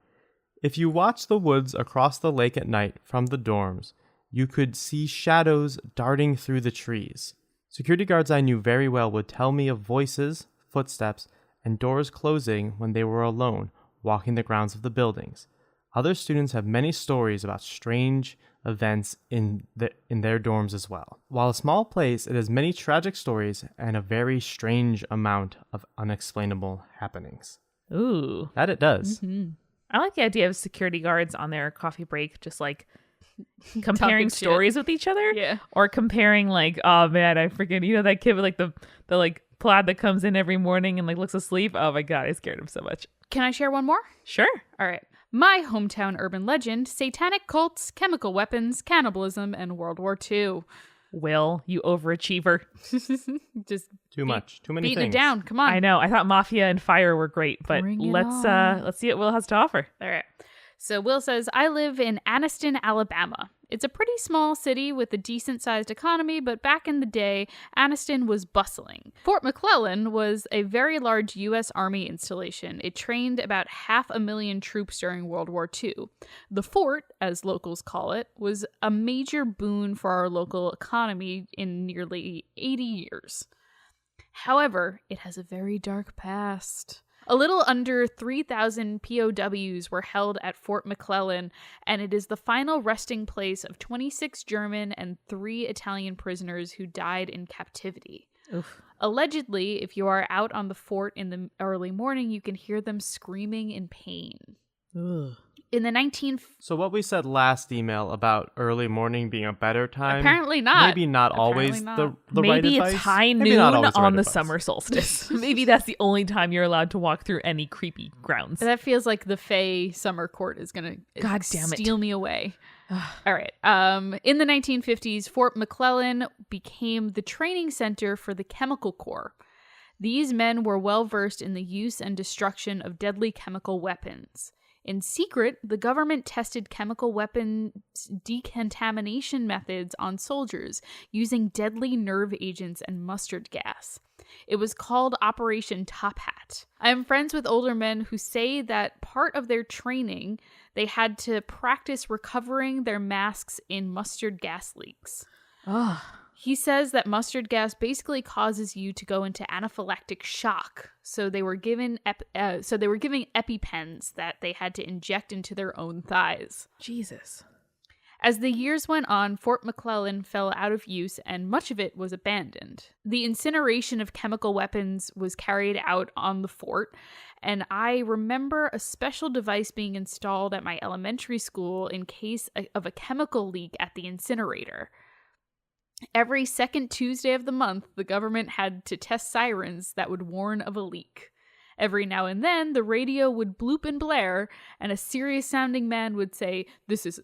If you watch the woods across the lake at night from the dorms, you could see shadows darting through the trees. Security guards I knew very well would tell me of voices, footsteps, and doors closing when they were alone, walking the grounds of the buildings. Other students have many stories about strange events in their dorms as well. While a small place, it has many tragic stories and a very strange amount of unexplainable happenings. Ooh. That it does. I like the idea of security guards on their coffee break, just like comparing shit. stories with each other. Yeah. Or comparing like, oh man, I freaking, that kid with like the like plaid that comes in every morning and like looks asleep. Oh my God, I scared him so much. Can I share one more? Sure. All right. My hometown urban legend, satanic cults, chemical weapons, cannibalism, and World War II. Will, you overachiever. Just Too much. Too many beating things. it down. Come on. I know. I thought Mafia and Fire were great, but Bring it let's on. see what Will has to offer. All right. So Will says, I live in Anniston, Alabama. It's a pretty small city with a decent-sized economy, but back in the day, Anniston was bustling. Fort McClellan was a very large U.S. Army installation. It trained about 500,000 troops during World War II. The fort, as locals call it, was a major boon for our local economy in nearly 80 years. However, it has a very dark past. A little under 3,000 POWs were held at Fort McClellan, and it is the final resting place of 26 German and 3 Italian prisoners who died in captivity. Oof. Allegedly, if you are out on the fort in the early morning, you can hear them screaming in pain. Ugh. In the So what we said last email about early morning being a better time, Apparently not. maybe not always Apparently the right Maybe advice. it's high Maybe noon not always on right the advice. summer solstice. Maybe that's the only time you're allowed to walk through any creepy grounds. That feels like the Fae summer court is going to God damn it. steal me away. All right. In the 1950s, Fort McClellan became the training center for the Chemical Corps. These men were well versed in the use and destruction of deadly chemical weapons. In secret, the government tested chemical weapons decontamination methods on soldiers using deadly nerve agents and mustard gas. It was called Operation Top Hat. I am friends with older men who say that part of their training, they had to practice recovering their masks in mustard gas leaks. Ugh. He says that mustard gas basically causes you to go into anaphylactic shock. So they were giving EpiPens that they had to inject into their own thighs. Jesus. As the years went on, Fort McClellan fell out of use and much of it was abandoned. The incineration of chemical weapons was carried out on the fort, and I remember a special device being installed at my elementary school in case of a chemical leak at the incinerator. Every second Tuesday of the month, the government had to test sirens that would warn of a leak. Every now and then, the radio would bloop and blare, and a serious-sounding man would say, this is...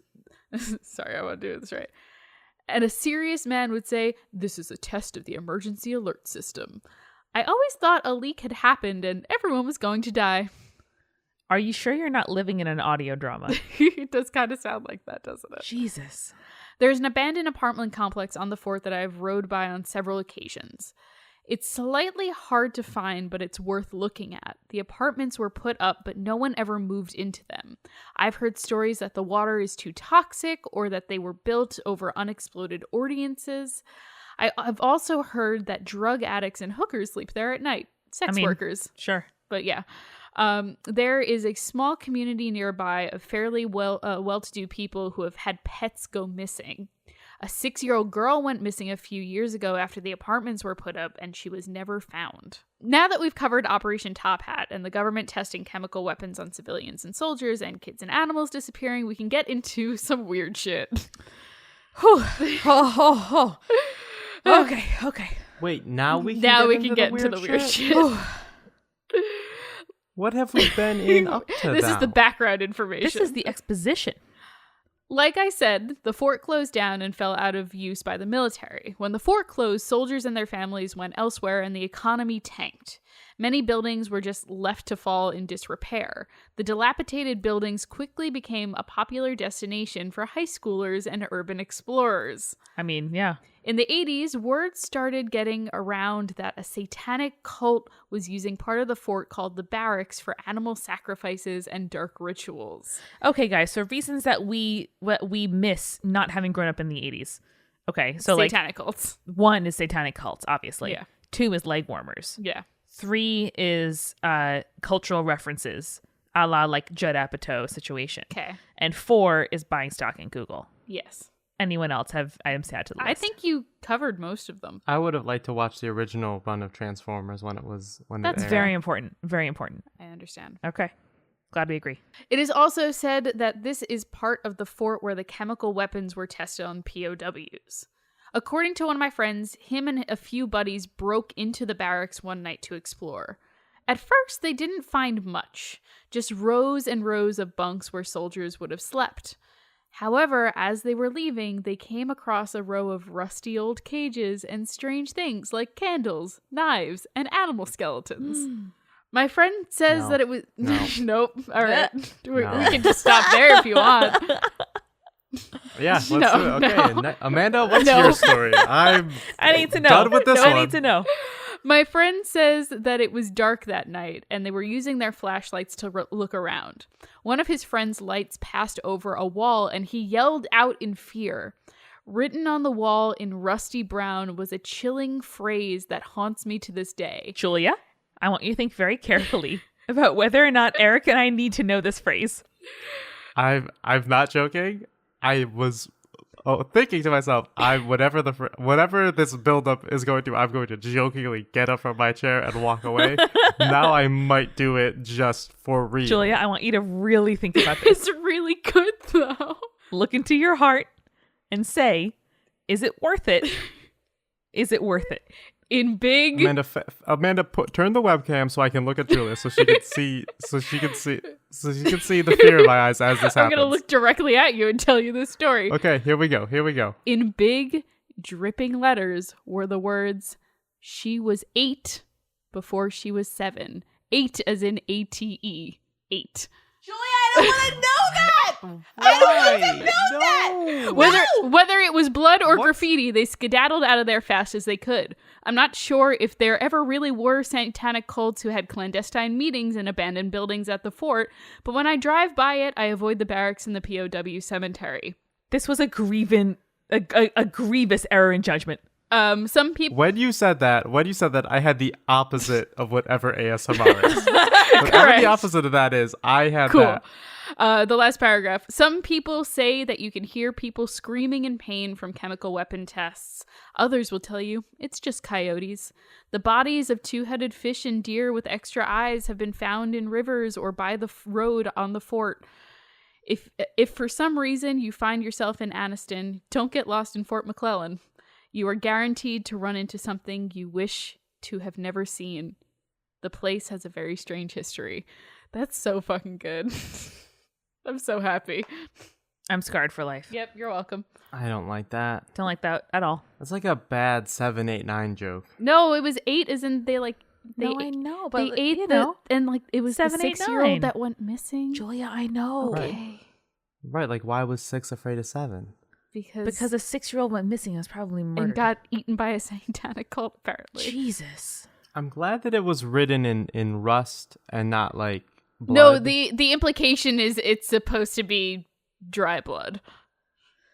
Sorry, I want to do this right. And a serious man would say, this is a test of the emergency alert system. I always thought a leak had happened and everyone was going to die. Are you sure you're not living in an audio drama? It does kind of sound like that, doesn't it? Jesus. There's an abandoned apartment complex on the fort that I've rode by on several occasions. It's slightly hard to find, but it's worth looking at. The apartments were put up, but no one ever moved into them. I've heard stories that the water is too toxic or that they were built over unexploded ordinances. I've also heard that drug addicts and hookers sleep there at night. Sex workers. Sure. But yeah. There is a small community nearby of fairly well-to-do people who have had pets go missing. A 6-year-old girl went missing a few years ago after the apartments were put up, and she was never found. Now that we've covered Operation Top Hat and the government testing chemical weapons on civilians and soldiers and kids and animals disappearing, we can get into some weird shit. Okay. Wait, now we can Now get we into can get into the weird shit. What have we been in up to This now? is the background information. This is the exposition. Like I said, the fort closed down and fell out of use by the military. When the fort closed, soldiers and their families went elsewhere and the economy tanked. Many buildings were just left to fall in disrepair. The dilapidated buildings quickly became a popular destination for high schoolers and urban explorers. I mean, yeah. In the 80s, word started getting around that a satanic cult was using part of the fort called the barracks for animal sacrifices and dark rituals. Okay, guys. So reasons that we miss not having grown up in the 80s. Okay, so Satanic cults. 1 is satanic cults, obviously. Yeah. 2 is leg warmers. Yeah. 3 is cultural references, a la like Judd Apatow situation. Okay. And 4 is buying stock in Google. Yes. Anyone else have items to add to the list? I think you covered most of them. I would have liked to watch the original run of Transformers when that's it aired. very important. Very important. I understand. Okay. Glad we agree. It is also said that this is part of the fort where the chemical weapons were tested on POWs. According to one of my friends, him and a few buddies broke into the barracks one night to explore. At first, they didn't find much, just rows and rows of bunks where soldiers would have slept. However, as they were leaving, they came across a row of rusty old cages and strange things like candles, knives, and animal skeletons. My friend says that it was... No. Nope. All right. We No. can just stop there if you want. Yeah, let's No, do it. Okay, no. Amanda, what's No. your story? I need to know. Done with this I one. need to know. My friend says that it was dark that night and they were using their flashlights to look around. One of his friend's lights passed over a wall and he yelled out in fear. Written on the wall in rusty brown was a chilling phrase that haunts me to this day. Julia, I want you to think very carefully about whether or not Eric and I need to know this phrase. I'm not joking. I was thinking to myself, whatever this buildup is going to, I'm going to jokingly get up from my chair and walk away. Now I might do it just for real. Julia, I want you to really think about this. It's really good though. Look into your heart and say, is it worth it? Is it worth it? In big... Amanda, turn the webcam so I can look at Julia, so she can see the fear in my eyes as this I'm happens. going to look directly at you and tell you this story. Okay, here we go. In big, dripping letters were the words, "She was 8 before she was 7." 8 as in ATE. 8. Julia, I don't want to know that. Whether it was blood or graffiti, they skedaddled out of there fast as they could. I'm not sure if there ever really were satanic cults who had clandestine meetings in abandoned buildings at the fort, but when I drive by it, I avoid the barracks and the POW cemetery. This was a grievous error in judgment. Some people... When you said that, I had the opposite of whatever ASMR is. Whatever Correct. the opposite of that is, I had Cool. that. The last paragraph. Some people say that you can hear people screaming in pain from chemical weapon tests. Others will tell you it's just coyotes. The bodies of two-headed fish and deer with extra eyes have been found in rivers or by the road on the fort. If for some reason you find yourself in Anniston, don't get lost in Fort McClellan. You are guaranteed to run into something you wish to have never seen. The place has a very strange history. That's so fucking good. I'm so happy. I'm scarred for life. Yep, you're welcome. I don't like that. Don't like that at all. It's like a bad 7, 8, 9 joke. No, it was 8 as in they like... No, I know, but They ate you the... know. And like it was 7, the 8, 6-year-old 9. that went missing. Julia, I know. Okay. Right, like why was 6 afraid of 7? Because a 6-year-old went missing and was probably murdered. and got eaten by a satanic cult, apparently. Jesus. I'm glad that it was written in rust and not like blood. No, the implication is it's supposed to be dry blood.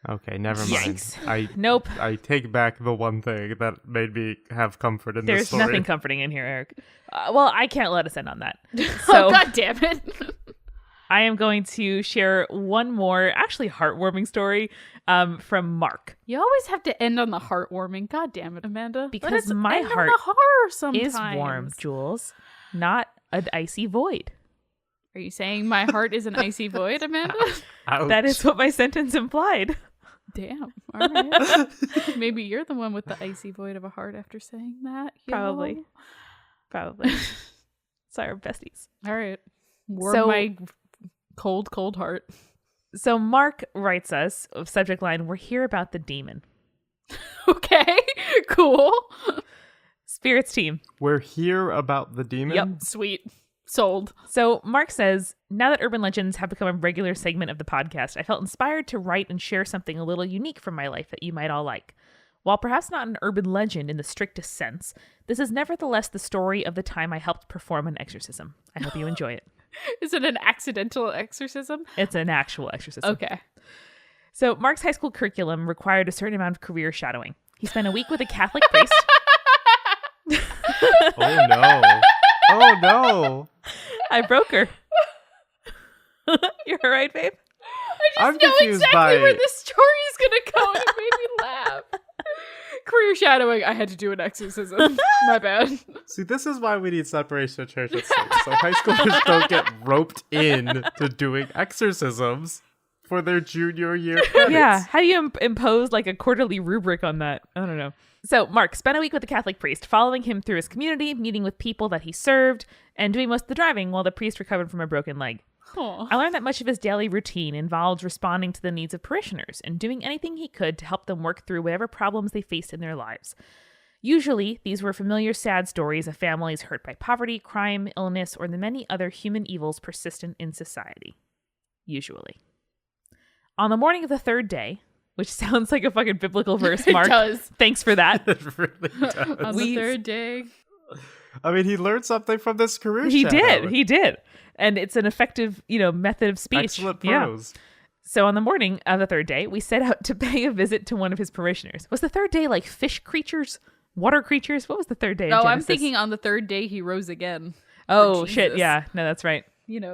Okay, never mind. Yikes. Nope. I take back the one thing that made me have comfort in this There's story. nothing comforting in here, Eric. Well, I can't let us end on that. Oh, So God damn it. I am going to share one more, actually heartwarming story from Mark. You always have to end on the heartwarming. God damn it, Amanda. Because Let us my end on heart the horror sometimes. Is warm, Jules, not an icy void. Are you saying my heart is an icy void, Amanda? Ouch. That is what my sentence implied. Damn. All right. Maybe you're the one with the icy void of a heart after saying that. yo. Probably. Sorry, besties. All right. Warm So- my cold, cold heart. So Mark writes us, subject line, "We're here about the demon." Okay. Cool. Spirits team. We're here about the demon? Yep. Sweet. Sold. So Mark says, now that urban legends have become a regular segment of the podcast, I felt inspired to write and share something a little unique from my life that you might all like. While perhaps not an urban legend in the strictest sense, this is nevertheless the story of the time I helped perform an exorcism. I hope you enjoy it. Is it an accidental exorcism? It's an actual exorcism. Okay. So Mark's high school curriculum required a certain amount of career shadowing. He spent a week with a Catholic priest. Oh no. Oh no. I broke her. You're all right, babe? I I'm just know confused exactly by- where this story is going to go, and it made me laugh. Career shadowing. I had to do an exorcism. My bad. See, this is why we need separation of church and state. So high schoolers don't get roped in to doing exorcisms for their junior year credits. Yeah. How do you impose like a quarterly rubric on that? I don't know. So Mark spent a week with the Catholic priest, following him through his community, meeting with people that he served, and doing most of the driving while the priest recovered from a broken leg. Aww. I learned that much of his daily routine involved responding to the needs of parishioners and doing anything he could to help them work through whatever problems they faced in their lives. Usually, these were familiar sad stories of families hurt by poverty, crime, illness, or the many other human evils persistent in society. Usually. On the morning of the third day, which sounds like a fucking biblical verse, Mark. It does. Thanks for that. It really does. On the third day. I mean, he learned something from this career He shadow. did. And it's an effective, method of speech. Excellent Yeah. prose. So on the morning of the third day, we set out to pay a visit to one of his parishioners. Was the third day like fish creatures? Water creatures? What was the third day? No, in I'm Genesis? thinking on the third day he rose again. Oh, for shit. Jesus. Yeah. No, that's right.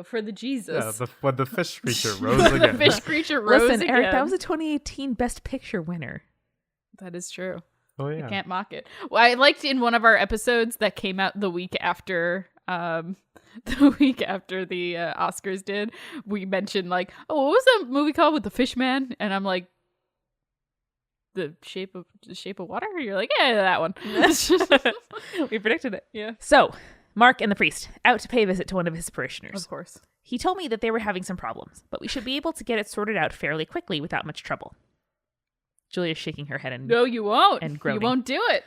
For the Jesus. Yeah, when the fish creature rose The again. fish creature rose Listen, again. Eric, that was a 2018 Best Picture winner. That is true. Oh, I yeah. can't mock it. Well, I liked in one of our episodes that came out the week after the Oscars did, we mentioned like, oh, what was that movie called with the fish man? And I'm like, the shape of water? You're like, yeah, that one. We predicted it. Yeah. So, Mark and the priest, out to pay a visit to one of his parishioners. Of course. He told me that they were having some problems, but we should be able to get it sorted out fairly quickly without much trouble. Julia's shaking her head and No, you won't. And you groaning. won't do it.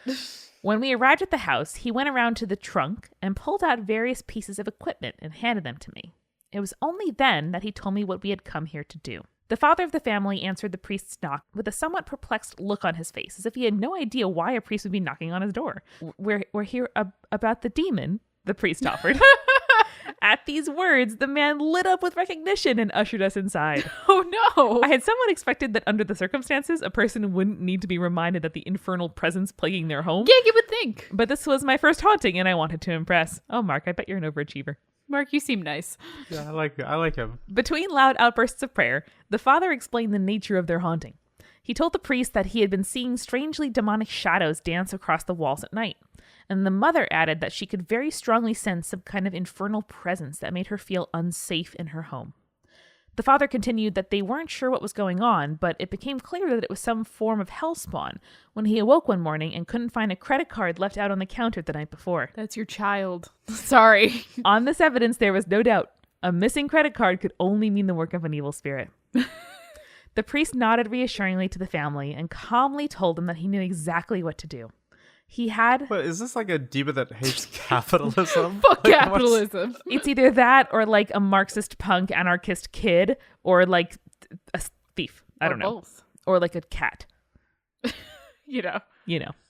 When we arrived at the house, he went around to the trunk and pulled out various pieces of equipment and handed them to me. It was only then that he told me what we had come here to do. The father of the family answered the priest's knock with a somewhat perplexed look on his face, as if he had no idea why a priest would be knocking on his door. We're here about the demon, the priest offered. At these words, the man lit up with recognition and ushered us inside. Oh no. I had somewhat expected that under the circumstances, a person wouldn't need to be reminded that the infernal presence plaguing their home. Yeah, you would think. But this was my first haunting, and I wanted to impress. Oh, Mark, I bet you're an overachiever. Mark, you seem nice. Yeah, I like him. Between loud outbursts of prayer, the father explained the nature of their haunting. He told the priest that he had been seeing strangely demonic shadows dance across the walls at night. And the mother added that she could very strongly sense some kind of infernal presence that made her feel unsafe in her home. The father continued that they weren't sure what was going on, but it became clear that it was some form of hellspawn when he awoke one morning and couldn't find a credit card left out on the counter the night before. That's your child. Sorry. On this evidence, there was no doubt. A missing credit card could only mean the work of an evil spirit. The priest nodded reassuringly to the family and calmly told them that he knew exactly what to do. He had... But is this like a demon that hates capitalism? Fuck Like, capitalism. It's either that or like a Marxist punk anarchist kid or like a thief. I don't know. Both. Or like a cat. You know.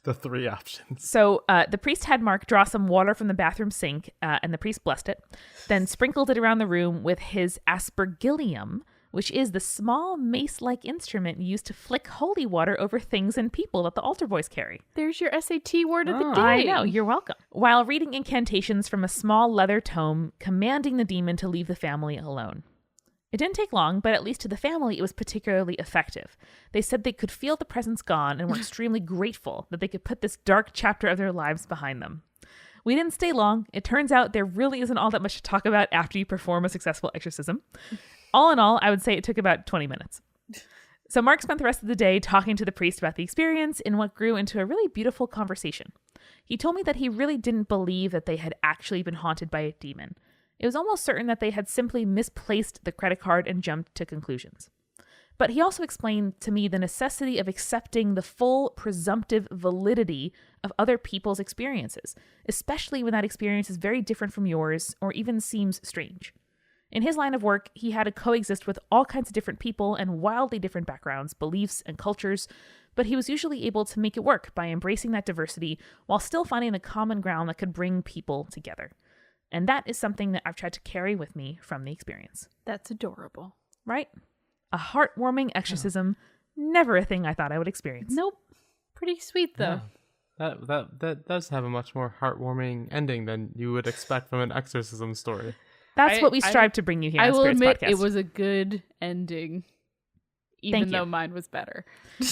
The three options. So the priest had Mark draw some water from the bathroom sink, and the priest blessed it, then sprinkled it around the room with his aspergillium, which is the small mace-like instrument used to flick holy water over things and people that the altar boys carry. There's your SAT word of the day. I know, you're welcome. While reading incantations from a small leather tome commanding the demon to leave the family alone. It didn't take long, but at least to the family, it was particularly effective. They said they could feel the presence gone and were extremely grateful that they could put this dark chapter of their lives behind them. We didn't stay long. It turns out there really isn't all that much to talk about after you perform a successful exorcism. All in all, I would say it took about 20 minutes. So Mark spent the rest of the day talking to the priest about the experience in what grew into a really beautiful conversation. He told me that he really didn't believe that they had actually been haunted by a demon. It was almost certain that they had simply misplaced the credit card and jumped to conclusions. But he also explained to me the necessity of accepting the full presumptive validity of other people's experiences, especially when that experience is very different from yours or even seems strange. In his line of work, he had to coexist with all kinds of different people and wildly different backgrounds, beliefs, and cultures, but he was usually able to make it work by embracing that diversity while still finding the common ground that could bring people together. And that is something that I've tried to carry with me from the experience. That's adorable. Right? A heartwarming exorcism, never a thing I thought I would experience. Nope. Pretty sweet, though. Yeah. That does have a much more heartwarming ending than you would expect from an exorcism story. That's what we strive to bring you here on I will Spirits admit Podcast. it was a good ending. even though mine was better.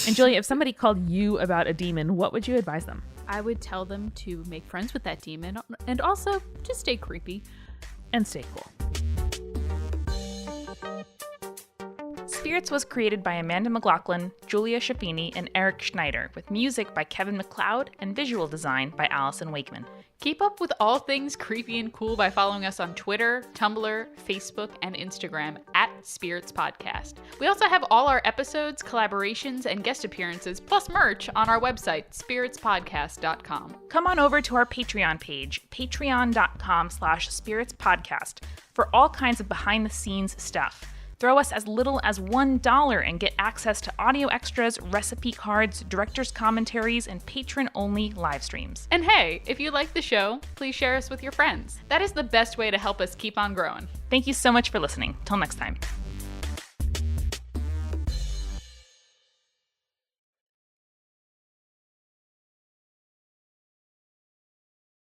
And Julia, if somebody called you about a demon, what would you advise them? I would tell them to make friends with that demon and also to stay creepy. And stay cool. Spirits was created by Amanda McLaughlin, Julia Schaffini, and Eric Schneider, with music by Kevin MacLeod and visual design by Allison Wakeman. Keep up with all things creepy and cool by following us on Twitter, Tumblr, Facebook, and Instagram at Spirits Podcast. We also have all our episodes, collaborations, and guest appearances, plus merch on our website, spiritspodcast.com. Come on over to our Patreon page, patreon.com/spiritspodcast, for all kinds of behind-the-scenes stuff. Throw us as little as $1 and get access to audio extras, recipe cards, director's commentaries, and patron-only live streams. And hey, if you like the show, please share us with your friends. That is the best way to help us keep on growing. Thank you so much for listening. Till next time.